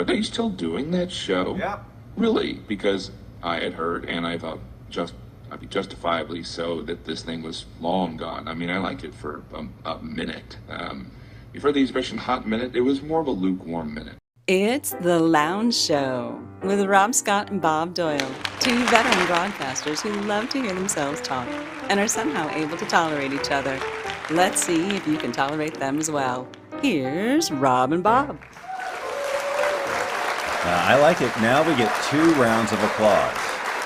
Are they still doing that show? Yep. Really? Because I had heard, and I thought justifiably so, that this thing was long gone. I mean, I liked it for a minute. You've heard the expression hot minute? It was more of a lukewarm minute. It's The Lounge Show with Rob Scott and Bob Doyle, two veteran broadcasters who love to hear themselves talk and are somehow able to tolerate each other. Let's see if you can tolerate them as well. Here's Rob and Bob. I like it. Now we get 2 rounds of applause,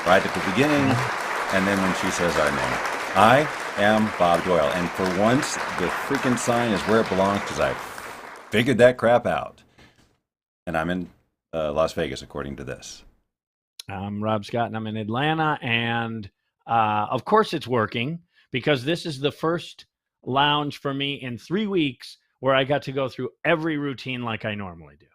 right at the beginning, and then when she says our name. I am Bob Doyle, and for once, the freaking sign is where it belongs because I figured that crap out. And I'm in Las Vegas, according to this. I'm Rob Scott, and I'm in Atlanta, and of course it's working because this is the first lounge for me in 3 weeks where I got to go through every routine like I normally do.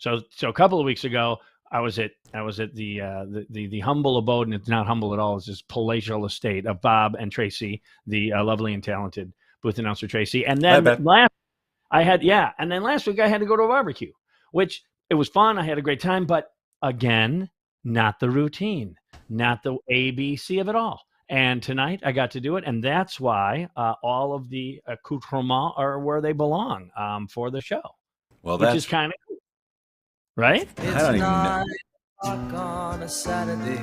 So a couple of weeks ago, I was at the humble abode, and it's not humble at all. It's this palatial estate of Bob and Tracy, the lovely and talented booth announcer Tracy. And then last week I had to go to a barbecue, which it was fun. I had a great time, but again, not the routine, not the ABC of it all. And tonight I got to do it, and that's why all of the accoutrements are where they belong for the show. Well, which is kind of cool, right? I don't even know. On a Saturday.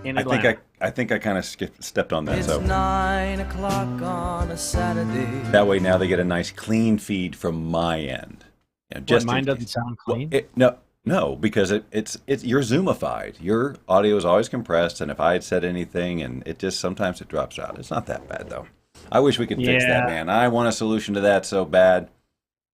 In Atlanta. I think I kind of stepped on that. It's So 9 o'clock on a Saturday. that way now they get a nice clean feed from my end. You know, Mine doesn't sound clean. No, because it's you're Zoomified. Your audio is always compressed, and if I had said anything, and it just sometimes it drops out. It's not that bad though. I wish we could fix that, man. I want a solution to that so bad.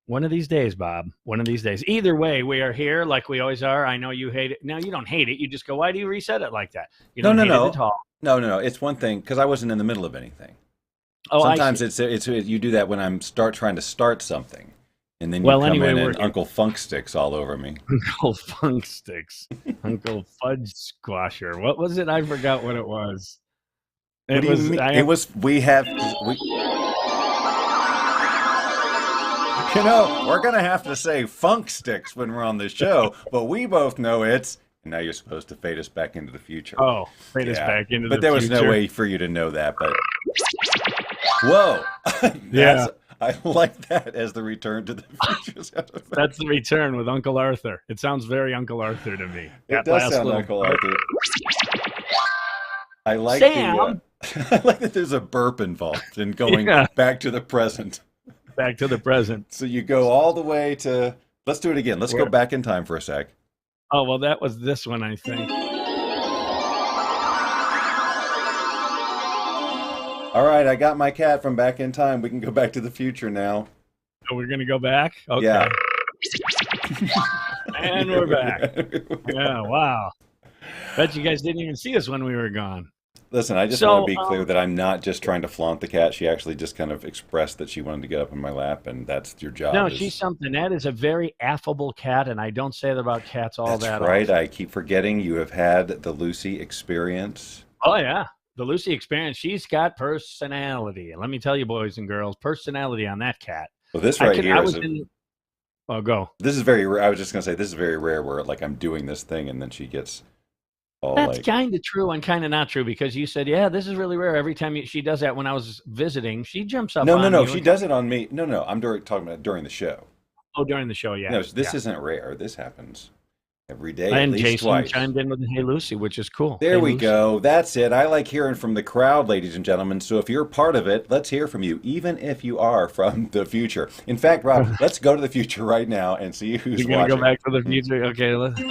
One of these days, Bob. One of these days. Either way, we are here like we always are. I know you hate it. No, you don't hate it. You just go, why do you reset it like that? You don't hate it at all. No. It's one thing because I wasn't in the middle of anything. Oh, sometimes it's you do that when I'm trying to start something, and then you come in and Uncle Funk Sticks all over me. Uncle Funk Sticks, Uncle Fudge Squasher. What was it? I forgot what it was. You know, we're going to have to say Funk Sticks when we're on the show, but we both know it's, and now you're supposed to fade us back into the future. Oh, fade us back into the future. But there was no way for you to know that, but... Whoa! Yeah. I like that as the return to the future. That's the return with Uncle Arthur. It sounds very Uncle Arthur to me. It does sound Uncle Arthur. I like Sam! I like that there's a burp involved in going back to the present. Back to the present. So you go all the way to... Let's do it again. Let's go back in time for a sec. Oh, well, that was this one, I think. All right, I got my cat from back in time. We can go back to the future now. So we're going to go back? Okay. Yeah. And we're back. Yeah, wow. Bet you guys didn't even see us when we were gone. Listen, I just want to be clear that I'm not just trying to flaunt the cat. She actually just kind of expressed that she wanted to get up in my lap, and that's your job. No, she's something. That is a very affable cat, and I don't say that about cats all that often. That's right. I keep forgetting you have had the Lucy experience. Oh, yeah. The Lucy experience. She's got personality. And let me tell you, boys and girls, personality on that cat. Well, this right here is... Oh, go. This is very rare. I was just going to say, this is very rare where, like, I'm doing this thing, and then she gets... That's kind of true and kind of not true because you said, yeah, this is really rare. Every time she does that when I was visiting, she jumps up on No, she does it on me. No, I'm talking about during the show. Oh, during the show, yeah. No, this isn't rare. This happens every day, and at least Jason twice. chimed in with Hey Lucy, which is cool. There we Lucy. go. That's it. I like hearing from the crowd, ladies and gentlemen. So if you're part of it, let's hear from you, even if you are from the future. In fact, Rob, let's go to the future right now and see who's watching. You're going to go back to the future? Okay, let's...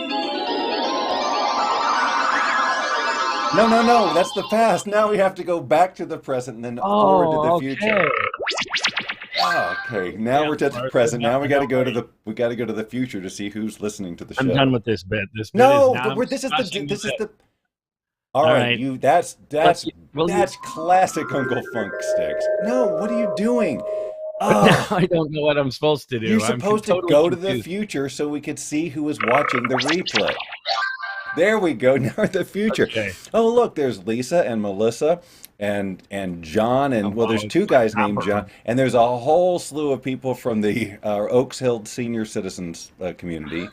No, that's the past. Now we have to go back to the present and then forward to the future. Okay, now we're at the present. Now we got to go to the future to see who's listening to the show. I'm done with this bit. This is the. All right, that's classic Uncle Funk Sticks. No, what are you doing? Oh. I don't know what I'm supposed to do. You're supposed to go to the future so we could see who is watching the replay. There we go. Now we're in the future. Okay. Oh, look, there's Lisa and Melissa and John and well, there's two guys named John, and there's a whole slew of people from the Oaks Hill senior citizens community.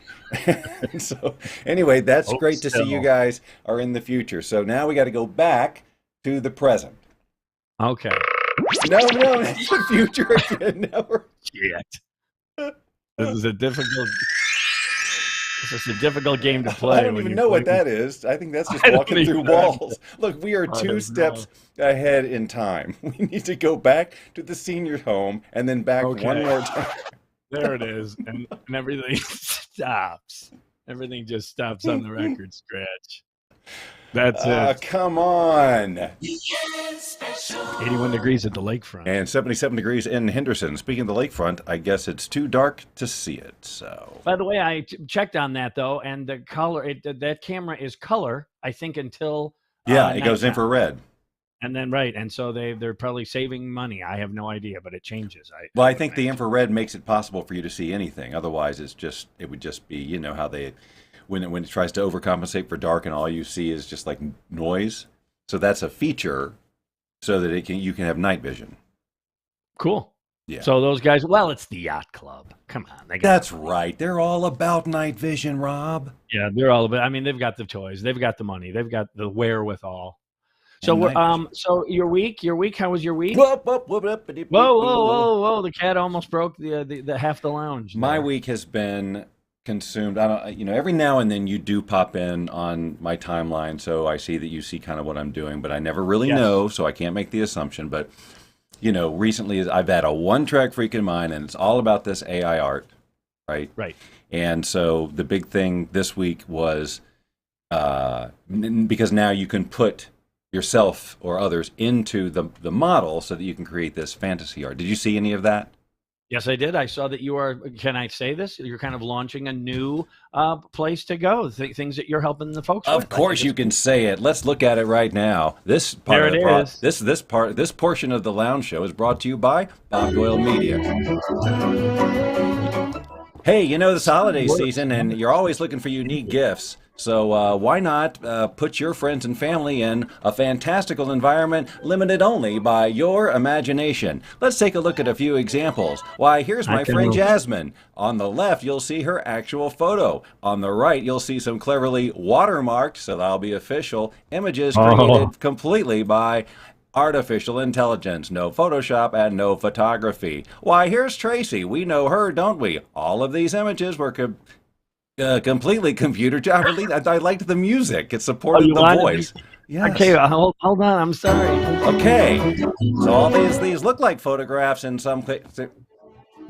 So anyway, that's Oaks great to see you Hill. guys are in the future. So now we got to go back to the present. Okay. No, it's the future again. Now we're Shit. This is a difficult game to play. I don't even know what that is. I think that's just walking through walls. Look, we are two steps ahead in time. We need to go back to the senior home and then back one more time. There it is. And everything stops. Everything just stops on the record scratch. That's it. Come on. 81 degrees at the lakefront. And 77 degrees in Henderson. Speaking of the lakefront, I guess it's too dark to see it. So. By the way, I checked on that though, and the color that camera is color. I think until it goes infrared. And then and so they're probably saving money. I have no idea, but it changes. I think the infrared makes it possible for you to see anything. Otherwise, it would just be how they when it tries to overcompensate for dark and all you see is just like noise. So that's a feature so that you can have night vision. Cool. Yeah. So those guys, it's the yacht club. Come on. That's right. They're all about night vision, Rob. Yeah, they're all about. I mean, they've got the toys, they've got the money, they've got the wherewithal. So so your week, how was your week? Whoa! The cat almost broke the half the lounge. My week has been consumed. I don't, every now and then you do pop in on my timeline, so I see that you see kind of what I'm doing, but I never really know, so I can't make the assumption. But recently I've had a one-track freak in mind, and it's all about this AI art, right? Right. And so the big thing this week was because now you can put yourself or others into the model so that you can create this fantasy art. Did you see any of that? Yes, I did. I saw that you are, can I say this? You're kind of launching a new place to go, things that you're helping the folks with. Of course you can say it. Let's look at it right now. This part this portion of the Lounge Show is brought to you by Bob Doyle Media. Hey, this holiday season, and you're always looking for unique gifts. So why not put your friends and family in a fantastical environment limited only by your imagination? Let's take a look at a few examples. Why, here's my friend Jasmine. On the left, you'll see her actual photo. On the right, you'll see some cleverly watermarked, so that'll be official, images created completely by artificial intelligence. No Photoshop and no photography. Why, here's Tracy. We know her, don't we? All of these images were completely computer generated. I liked the music. It supported the voice. Yes. Okay, hold on. I'm sorry. Okay. So all these look like photographs in some cases.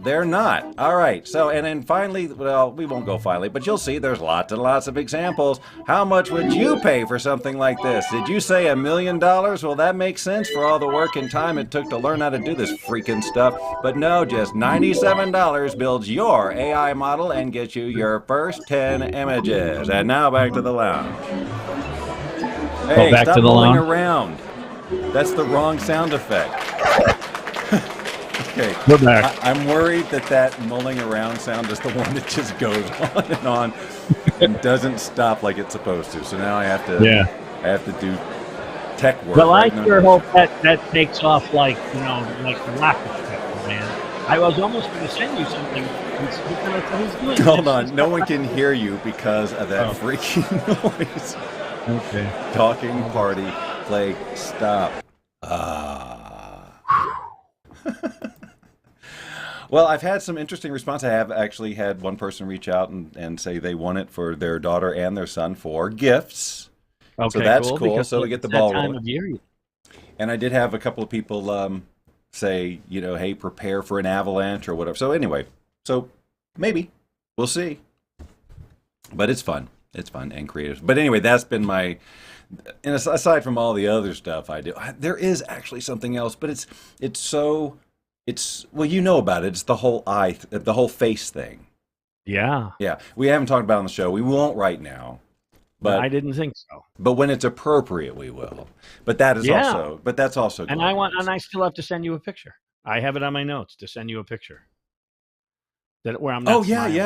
They're not. All right. So, and then finally, we won't go finally, but you'll see there's lots and lots of examples. How much would you pay for something like this? Did you say $1 million? Well, that makes sense for all the work and time it took to learn how to do this freaking stuff. But no, just $97 builds your AI model and gets you your first 10 images. And now back to the lounge. Hey, back stop to the rolling lounge. around. That's the wrong sound effect. Okay, We're back. I'm worried that mulling around sound is the one that just goes on and doesn't stop like it's supposed to. So now I have to do tech work. Well, I sure hope that takes off like rocket ship, man. I was almost going to send you something. Hold on, no one can hear you because of that freaking noise. Okay. Talking party, play, stop. Well, I've had some interesting response. I have actually had one person reach out and say they want it for their daughter and their son for gifts. Okay, so that's cool. So we get the ball rolling. And I did have a couple of people say, hey, prepare for an avalanche or whatever. So anyway, maybe we'll see. But it's fun. It's fun and creative. But anyway, that's been my. And aside from all the other stuff I do, there is actually something else. But it's you know about it. It's the whole face thing. Yeah. Yeah. We haven't talked about it on the show. We won't right now. But I didn't think so. But when it's appropriate, we will. But that's also. And I still have to send you a picture. I have it on my notes to send you a picture. Where I'm not smiling.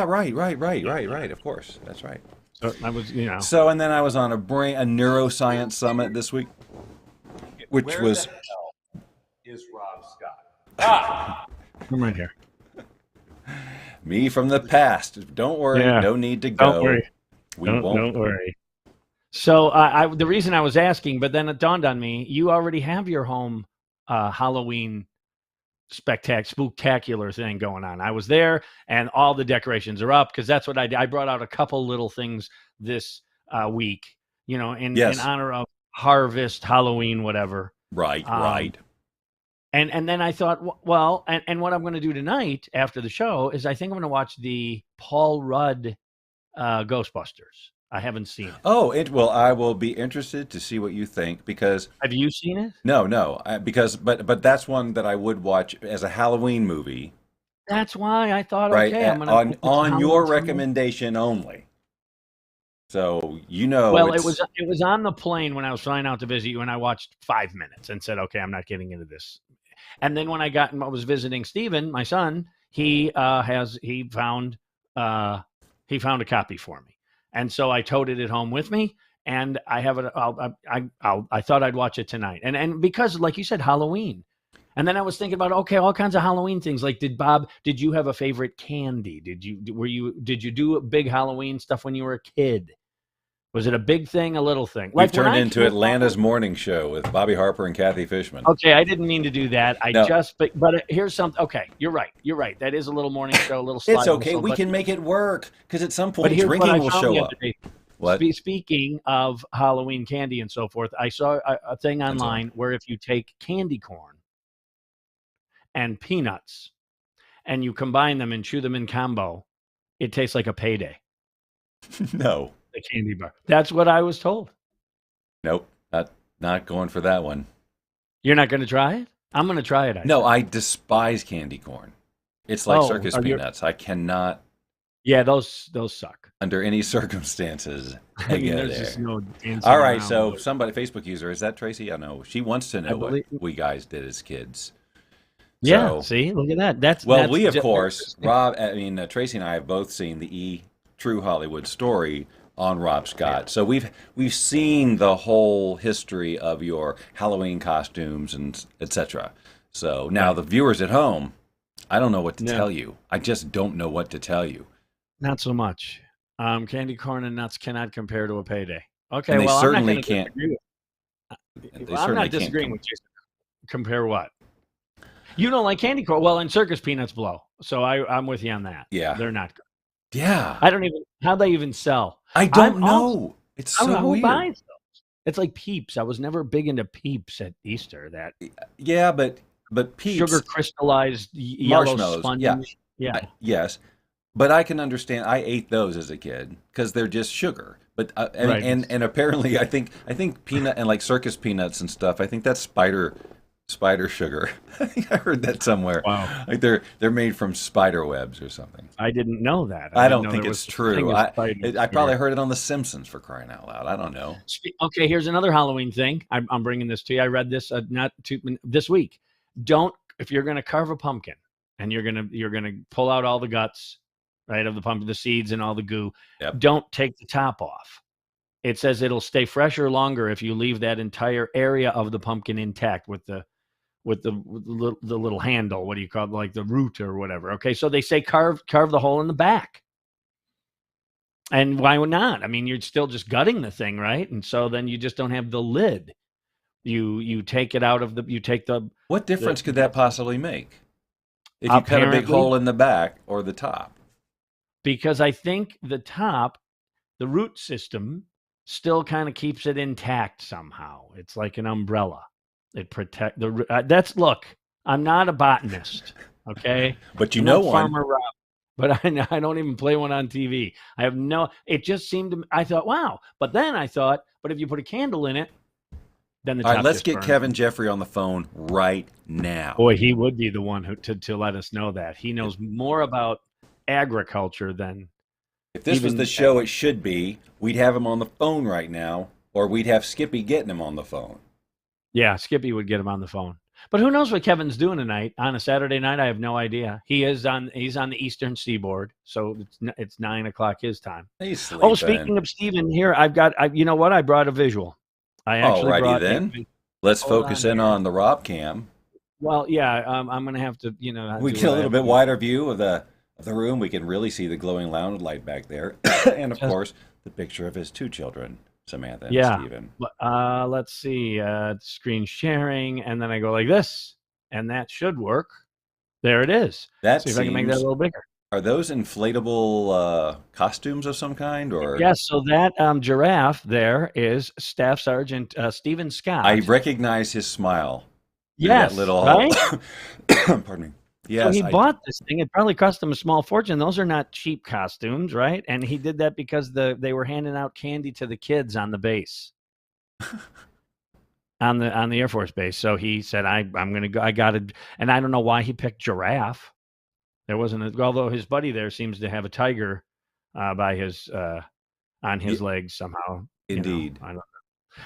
Right. Of course. That's right. So I was, So, and then I was on a neuroscience summit this week, which Where was the hell is Rob Scott? I'm right here. me from the past. Don't worry, Yeah. no need to go. Don't worry. We won't. Don't worry. So the reason I was asking, but then it dawned on me, you already have your home Halloween spooktacular thing going on. I was there, and all the decorations are up because that's what I did. I brought out a couple little things this week, in honor of Harvest, Halloween, whatever. Right, right. And then I thought, well, and what I'm going to do tonight after the show is I think I'm going to watch the Paul Rudd Ghostbusters. I haven't seen it. Oh, I will be interested to see what you think because Have you seen it? no, but that's one that I would watch as a Halloween movie. That's why I thought, right, okay, I'm going to on your recommendation only. So Well, it was on the plane when I was flying out to visit you, and I watched 5 minutes and said, okay, I'm not getting into this. And then when I was visiting Steven, my son, he found a copy for me. And so I toted it home with me, and I have it. I thought I'd watch it tonight, and because, like you said, Halloween. And then I was thinking about, okay, all kinds of Halloween things. Like, did you have a favorite candy? Did you do big Halloween stuff when you were a kid? Was it a big thing, a little thing? We've turned into Atlanta's morning show with Bobby Harper and Kathy Fishman. Okay, I didn't mean to do that. But here's something. Okay, you're right. That is a little morning show, a little slide. It's okay. We can make it work because at some point drinking will show up. What? Speaking of Halloween candy and so forth, I saw a thing online where if you take candy corn and peanuts and you combine them and chew them in combo, it tastes like a payday. No. The candy bar. That's what I was told. Nope. Not going for that one. You're not going to try it? I'm going to try it. I despise candy corn. It's like circus peanuts. I cannot. Yeah, those suck. Under any circumstances. I mean, there's just no all right, so Facebook user, is that Tracy? I know. She wants to know what we guys did as kids. Yeah, see? Look at that. We, of course, Tracy and I have both seen the True Hollywood Story on Rob Scott. Yeah. So we've seen the whole history of your Halloween costumes and etc. So now the viewers at home, I don't know what to tell you. I just don't know what to tell you. Not so much. Candy corn and nuts cannot compare to a payday. Okay, and they well, certainly I'm not can't. I'm not disagreeing with you. Compare what? You don't like candy corn. Well, and circus peanuts blow. So I'm with you on that. Yeah. They're not good. Yeah. I don't even, how they even sell. I don't know. It's so weird. Who buys those? It's like Peeps. I was never big into Peeps at Easter. Yeah, but Peeps. Sugar crystallized yellow sponge. Yeah. Yes. But I can understand. I ate those as a kid because they're just sugar. But and apparently I think peanut and like circus peanuts and stuff. I think that's spider sugar. I think I heard that somewhere. Wow. Like they're made from spider webs or something. I didn't know that. I don't think it's true. I probably heard it on The Simpsons, for crying out loud. I don't know. Okay, here's another Halloween thing. I'm bringing this to you. I read this this week. If you're going to carve a pumpkin and you're going to pull out all the guts, right, of the pumpkin, the seeds and all the goo, don't take the top off. It says it'll stay fresher longer if you leave that entire area of the pumpkin intact with the little handle. What do you call it? Like the root or whatever. Okay, so they say carve the hole in the back. And why not? I mean, you're still just gutting the thing, right? And so then you just don't have the lid. You take it out of the. What difference could that possibly make? If you cut a big hole in the back or the top? Because I think the top, the root system, still kind of keeps it intact somehow. It's like an umbrella. It protect the. Look, I'm not a botanist, okay? But I'm one. Farmer Rob, but I don't even play one on TV. I have no. It just seemed to. I thought, wow. But then I thought, but if you put a candle in it, then the. All right, let's get Kevin Jeffrey on the phone right now. Boy, he would be the one to let us know that he knows more about agriculture than. If this was the show it should be, we'd have him on the phone right now, or we'd have Skippy getting him on the phone. Yeah, Skippy would get him on the phone. But who knows what Kevin's doing tonight on a Saturday night? I have no idea. He's on the Eastern Seaboard, so it's 9 o'clock his time. He's sleeping. Oh, speaking of Steven, here you know what? I brought a visual. I actually Alrighty brought then. Let's focus in on the Rob cam. Well, yeah, I'm gonna have to, We get a little bit wider view of the room. We can really see the glowing lounge light back there, and of course the picture of his 2 children, Samantha and Steven. Let's see, screen sharing, and then I go like this, and that should work. There it is. See if I can make that a little bigger. Are those inflatable costumes of some kind, or? Yes. So that giraffe there is Staff Sergeant Stephen Scott. I recognize his smile. Yes, that little, right? Pardon me. Yes, so he bought this thing. It probably cost him a small fortune. Those are not cheap costumes, right? And he did that because they were handing out candy to the kids on the base, on the Air Force base. So he said, "I'm going to go. I got it." And I don't know why he picked giraffe. There wasn't, although his buddy there seems to have a tiger by his on his legs somehow. Indeed. I don't know.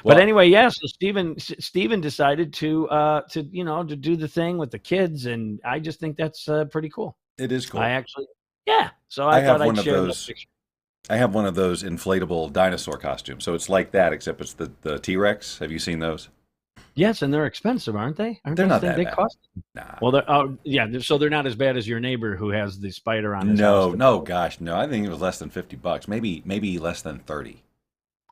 But anyway, yeah. So Steven decided to do the thing with the kids, and I just think that's pretty cool. It is cool. So I thought I'd share those. Picture. I have one of those inflatable dinosaur costumes. So it's like that, except it's the T-Rex. Have you seen those? Yes, and they're expensive, aren't they? They're not that bad. They cost. Nah. Well, so they're not as bad as your neighbor who has the spider on his house. No, gosh, no. I think it was less than $50. Maybe less than 30.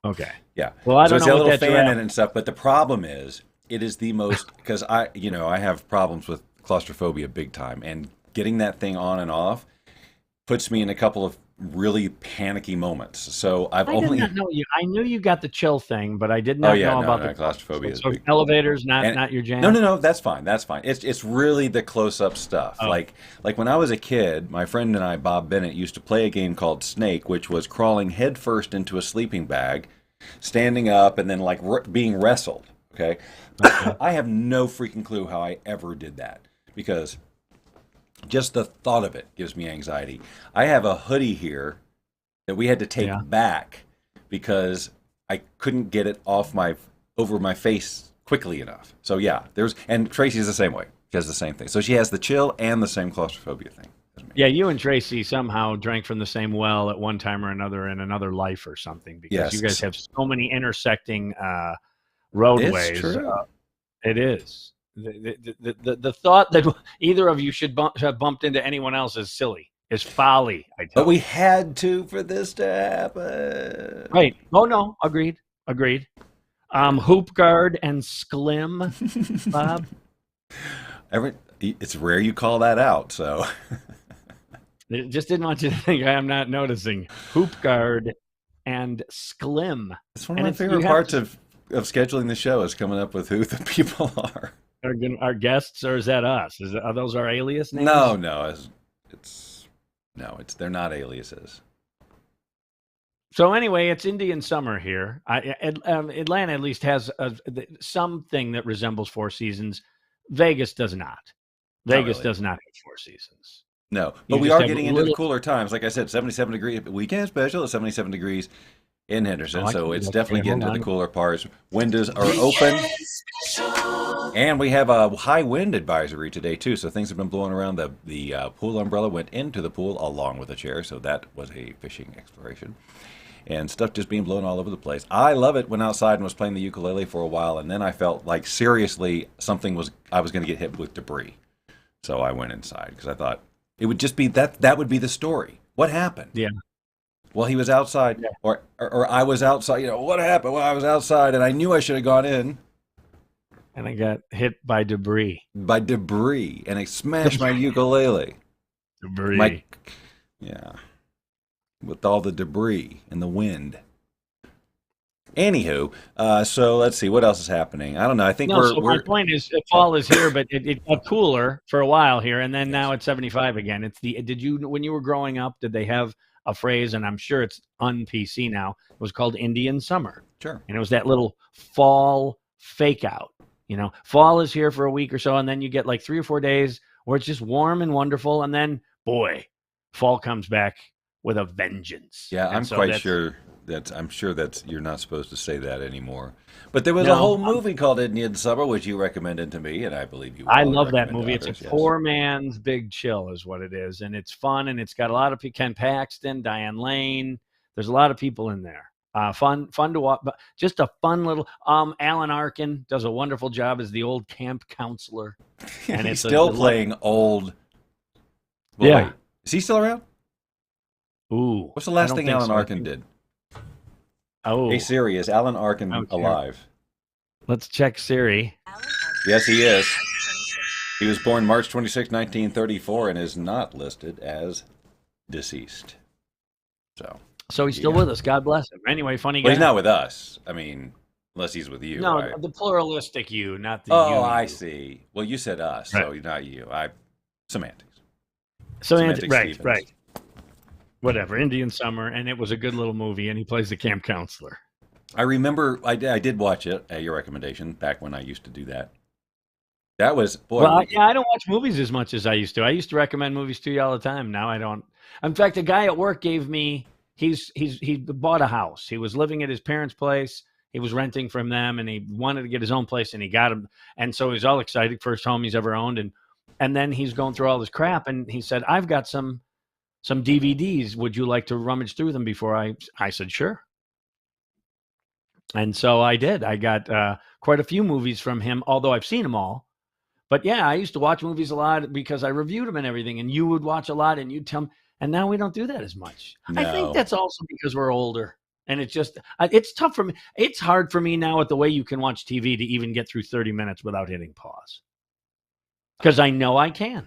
Okay. Yeah. Well, I don't know. It's a little fan in it and stuff, but the problem is, it is the most, because I have problems with claustrophobia big time, and getting that thing on and off puts me in a couple of really panicky moments. So I did not know you. I knew you got the chill thing, but I did not know about the claustrophobia. So elevators, not your jam. No. That's fine. It's really the close-up stuff. Oh. Like when I was a kid, my friend and I, Bob Bennett, used to play a game called Snake, which was crawling headfirst into a sleeping bag, standing up, and then being wrestled. Okay, I have no freaking clue how I ever did that, because just the thought of it gives me anxiety. I have a hoodie here that we had to take back because I couldn't get it over my face quickly enough. So and Tracy's the same way. She has the same thing. So she has the chill and the same claustrophobia thing. Yeah, you and Tracy somehow drank from the same well at one time or another in another life or something, because you guys have so many intersecting roadways. It's true. It is. The thought that either of you should have bumped into anyone else is silly, is folly. But we had to for this to happen. Right. Oh, no. Agreed. Hoopgard and Sklim, Bob. It's rare you call that out, so. Just didn't want you to think I am not noticing. Hoopgard and Sklim. It's one of my favorite parts of scheduling the show, is coming up with who the people are. Our guests, or is that us? Are those our alias names? No, they're not aliases. So anyway, it's Indian summer here. Atlanta at least has something that resembles Four Seasons. Vegas does not. Vegas does not have Four Seasons. No, but we are getting into the cooler times. Like I said, 77 degrees weekend special at 77 degrees in Henderson. So it's definitely getting to the cooler parts. Windows are open. And we have a high wind advisory today, too. So things have been blowing around. The pool umbrella went into the pool along with a chair. So that was a fishing exploration. And stuff just being blown all over the place. I love it. Went outside and was playing the ukulele for a while. And then I felt like, seriously, I was going to get hit with debris. So I went inside because I thought it would just be that would be the story. What happened? Yeah. Well, he was outside, or I was outside. What happened? Well, I was outside, and I knew I should have gone in. And I got hit by debris. And I smashed my ukulele. Debris. With all the debris and the wind. Anywho, so let's see what else is happening. I don't know. I think my point is, fall is here, but it got cooler for a while here, and then now it's 75 again. When you were growing up, did they have a phrase, and I'm sure it's un-PC now, it was called Indian summer. Sure. And it was that little fall fake out. Fall is here for a week or so, and then you get like 3 or 4 days where it's just warm and wonderful, and then, boy, fall comes back with a vengeance. Yeah, I'm quite sure I'm sure you're not supposed to say that anymore. But there was a whole movie called Indian Summer, which you recommended to me, and I believe you. I love that movie. It's a poor man's Big Chill, is what it is, and it's fun, and it's got a lot of Ken Paxton, Diane Lane. There's a lot of people in there. Fun to watch, but just a fun little. Alan Arkin does a wonderful job as the old camp counselor, and he's still playing old. Well, yeah, wait. Is he still around? Ooh, what's the last thing Alan Arkin did? Oh, hey Siri, is Alan Arkin alive? Let's check Siri. Yes, he is. He was born March 26, 1934, and is not listed as deceased. So he's still with us. God bless him. Anyway, funny guy. Well, he's not with us. I mean, unless he's with you. No, right? The pluralistic you, not the you. Oh, I see. Well, you said us, right. So not you. Semantics. Semantics, right. Whatever, Indian Summer, and it was a good little movie, and he plays the camp counselor. I remember I did watch it at your recommendation back when I used to do that. That was, boy. Well, I don't watch movies as much as I used to. I used to recommend movies to you all the time. Now I don't. In fact, a guy at work gave me, he bought a house. He was living at his parents' place. He was renting from them, and he wanted to get his own place, and he got him. And so he's all excited, first home he's ever owned. And then he's going through all this crap, and he said, I've got some DVDs. Would you like to rummage through them before I said, sure. And so I did. I got quite a few movies from him, although I've seen them all. But yeah, I used to watch movies a lot because I reviewed them and everything, and you would watch a lot and you'd tell me, and now we don't do that as much. No. I think that's also because we're older, and it's just, it's tough for me. It's hard for me now with the way you can watch TV to even get through 30 minutes without hitting pause. Because I know I can.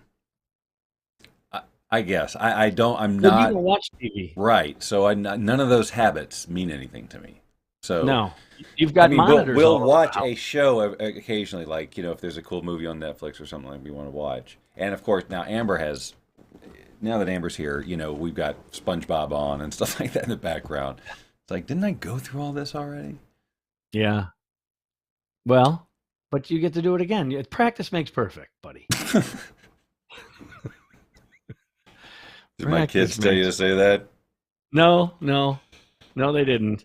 I guess. I'm not. You don't watch TV. Right. So none of those habits mean anything to me. So no, you've got monitors. We'll watch a show occasionally, like, if there's a cool movie on Netflix or something like we want to watch. And of course, now that Amber's here, we've got SpongeBob on and stuff like that in the background. It's like, didn't I go through all this already? Yeah. Well, but you get to do it again. Practice makes perfect, buddy. Did my kids tell you to say that? No, they didn't.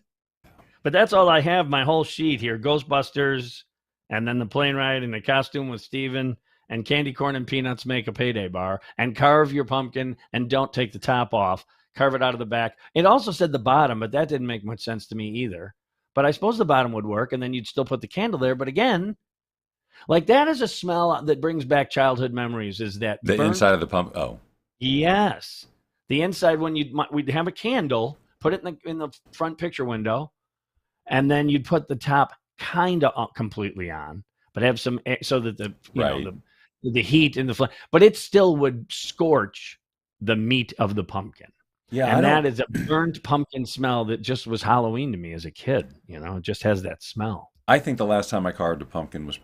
But that's all I have, my whole sheet here. Ghostbusters, and then the plane ride, and the costume with Steven, and candy corn and peanuts make a payday bar, and carve your pumpkin, and don't take the top off. Carve it out of the back. It also said the bottom, but that didn't make much sense to me either. But I suppose the bottom would work, and then you'd still put the candle there. But again, like, that is a smell that brings back childhood memories, is that the inside of the pump. Oh. Yes. The inside, when we'd have a candle, put it in the front picture window, and then you'd put the top kind of completely on, but have some, so that the heat in the flame, but it still would scorch the meat of the pumpkin. Yeah. And that is a burnt pumpkin smell that just was Halloween to me as a kid. It just has that smell. I think the last time I carved a pumpkin was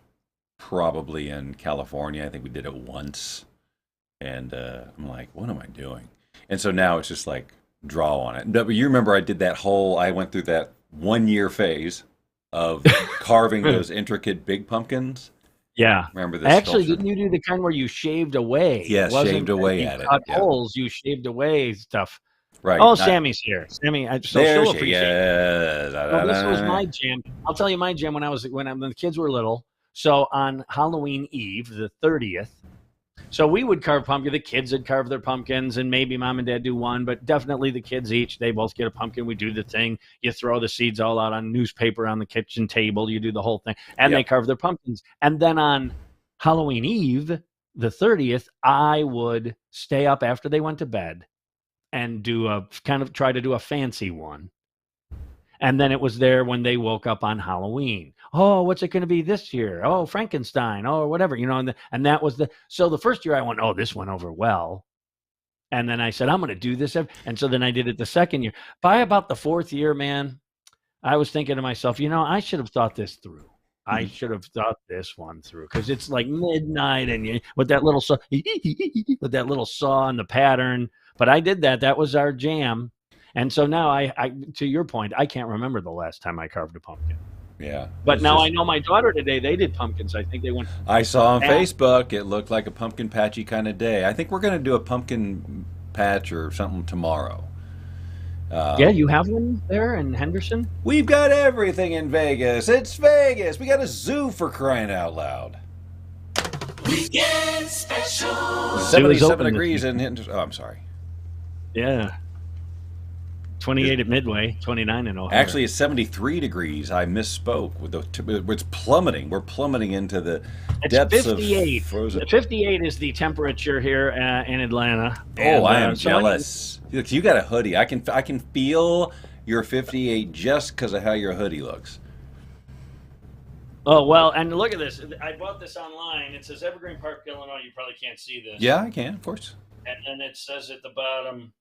probably in California. I think we did it once. And I'm like, what am I doing? And so now it's just like, draw on it. But you remember I went through that 1 year phase of carving those intricate big pumpkins. Yeah. Remember this? Actually, sculpture? Didn't you do the kind where you shaved away? Yes, shaved away at it. Cut holes, you shaved away stuff. Right. Oh, Sammy's here. Sammy, she'll appreciate it. Well, this was my jam. I'll tell you my jam when the kids were little. So on Halloween Eve, the 30th, so we would carve pumpkin. The kids would carve their pumpkins, and maybe mom and dad do one, but definitely the kids each. They both get a pumpkin. We do the thing. You throw the seeds all out on newspaper on the kitchen table. You do the whole thing, and they carve their pumpkins. And then on Halloween Eve, the 30th, I would stay up after they went to bed and try to do a fancy one. And then it was there when they woke up on Halloween. Oh, what's it going to be this year? Oh, Frankenstein. Oh, whatever, and that was so the first year I went, oh, this went over well. And then I said, I'm going to do this. And so then I did it the second year. By about the fourth year, man, I was thinking to myself, I should have thought this through. I should have thought this one through, because it's like midnight and with that little saw, and the pattern. But I did that. That was our jam. And so now I to your point, I can't remember the last time I carved a pumpkin. Yeah. But now I know my daughter today, they did pumpkins. I think they went. I saw on Facebook, it looked like a pumpkin patchy kind of day. I think we're going to do a pumpkin patch or something tomorrow. Yeah, you have one there in Henderson? We've got everything in Vegas. It's Vegas. We got a zoo for crying out loud. Weekend special. Zoo is 77 open this degrees in weekend. Henderson. Oh, I'm sorry. Yeah. 28 at Midway, 29 in Ohio. Actually, it's 73 degrees. I misspoke. It's plummeting. We're plummeting into the depths 58. of frozen. 58 is the temperature here in Atlanta. Oh, I am so jealous. Look, you got a hoodie. I can feel your 58 just because of how your hoodie looks. Oh, well, and look at this. I bought this online. It says Evergreen Park, Illinois. You probably can't see this. Yeah, I can, of course. And then it says at the bottom,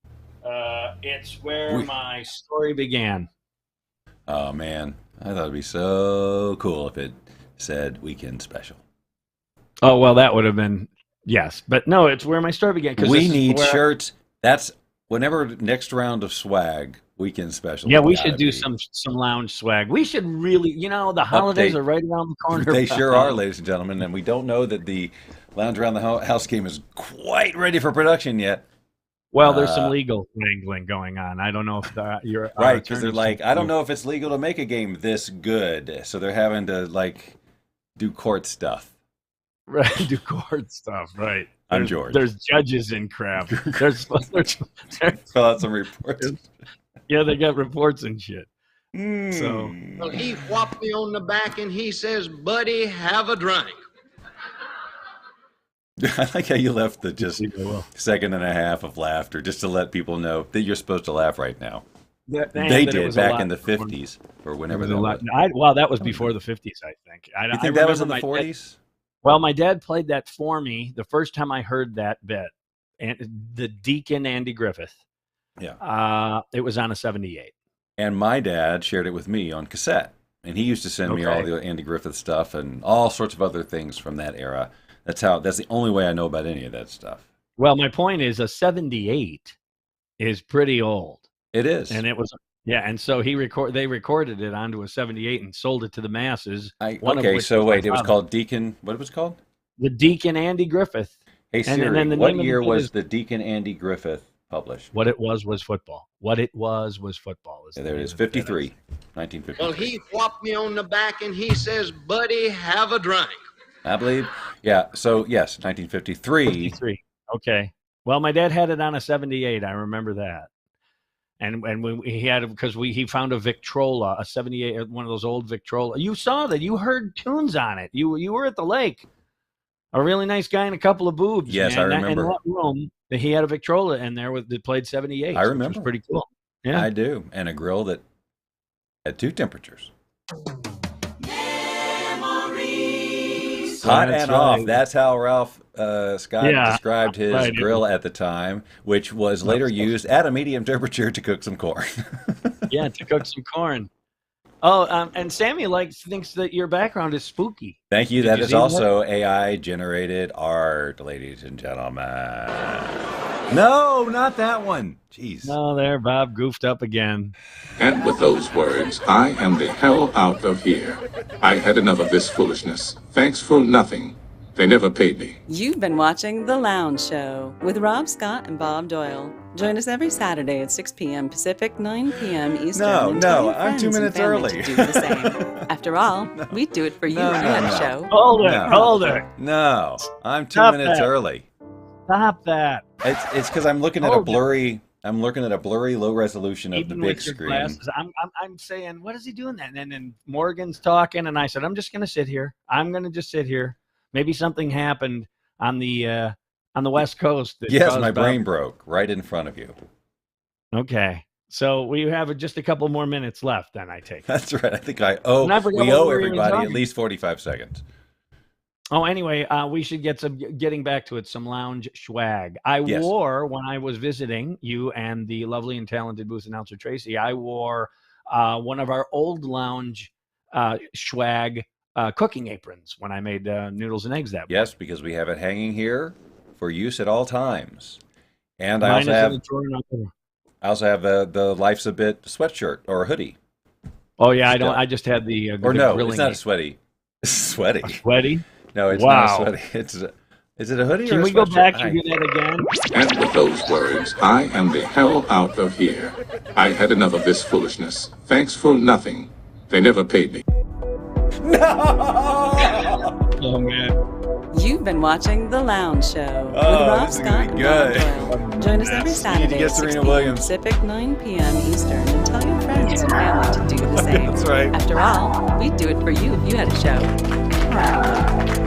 it's where my story began. Oh, man. I thought it'd be so cool if it said weekend special. Oh, well, that would have been, yes. But no, it's where my story began. We need shirts. That's whenever next round of swag, weekend special. Yeah, we should do some lounge swag. We should really, the holidays are right around the corner. They sure are, ladies and gentlemen. And we don't know that the Lounge Around the House game is quite ready for production yet. Well, there's some legal wrangling going on. I don't know if you're right, because they're like, I don't know if it's legal to make a game this good, so they're having to do court stuff. Right, do court stuff. Right. I'm George. There's judges in crap. There's fill out some reports. Yeah, they got reports and shit. So, well, he whopped me on the back and he says, "Buddy, have a drink." I like how you left the just second and a half of laughter just to let people know that you're supposed to laugh right now. They did back in the 50s or whenever that was. Well, that was before the 50s, I think. You think that was in the 40s? Well, my dad played that for me the first time I heard that bit. And the Deacon Andy Griffith. Yeah. It was on a 78. And my dad shared it with me on cassette. And he used to send me all the Andy Griffith stuff and all sorts of other things from that era. That's the only way I know about any of that stuff. Well, my point is a 78 is pretty old. It is. And it was, and so they recorded it onto a 78 and sold it to the masses. So wait, it was called Deacon, what was it called? The Deacon Andy Griffith. Hey Siri, what year was the Deacon Andy Griffith published? What it was football. What it was football. There it is, 53, 1953. Well, he whopped me on the back and he says, "Buddy, have a drink." I believe. Yeah, so yes, 1953. 53. Okay. Well, my dad had it on a 78. I remember that. And when he had it, because he found a Victrola, a 78, one of those old Victrola. You saw that. You heard tunes on it. You were at the lake. A really nice guy and a couple of boobs. Yes, man. I remember. In that room, he had a Victrola in there that played 78. I remember. Which was pretty cool. Yeah, I do. And a grill that had two temperatures. Hot and off. That's how Ralph Scott described his grill at the time, which was later used at a medium temperature to cook some corn. Yeah, to cook some corn. Oh, and Sammy thinks that your background is spooky. Thank you. That is also AI-generated art, ladies and gentlemen. No, not that one. Jeez. No, there, Bob goofed up again. And with those words, I am the hell out of here. I had enough of this foolishness. Thanks for nothing. They never paid me. You've been watching The Lounge Show with Rob Scott and Bob Doyle. Join us every Saturday at 6 p.m. Pacific, 9 p.m. Eastern. No, I'm 2 minutes early. To do the same. After all, we do it for you on the show. Hold it. No, I'm 2 minutes early. Stop that. It's because I'm looking at a blurry. I'm looking at a blurry, low resolution of the big screen. Glasses, I'm saying, what is he doing that? And then Morgan's talking, and I said, I'm just going to sit here. I'm going to just sit here. Maybe something happened on the West Coast. Yes, my brain broke right in front of you. Okay, so we have just a couple more minutes left. Then I take. That's right. I think we owe everybody at least 45 seconds. Oh, anyway, we should getting back to it, some lounge swag. I wore, when I was visiting you and the lovely and talented booth announcer Tracy, I wore one of our old lounge swag cooking aprons when I made noodles and eggs that way. Yes, because we have it hanging here for use at all times. And I also have the Life's a Bit sweatshirt or hoodie. Oh, yeah, I just had the or no, it's not a sweaty. Sweaty. A sweaty? No, it's not sweaty. Is it a hoodie Can or a we go sweatshirt? back and do that again? And with those words, I am the hell out of here. I had enough of this foolishness. Thanks for nothing. They never paid me. Oh man. You've been watching The Lounge Show with Oh, Rob this is Scott gonna and be Bob good. Doyle. Join us every You need to Saturday get at 6 Serena p.m. Williams. Pacific, 9 p.m. Eastern, and tell your friends and family to do the same. That's right. After all, we'd do it for you if you had a show. Proudly.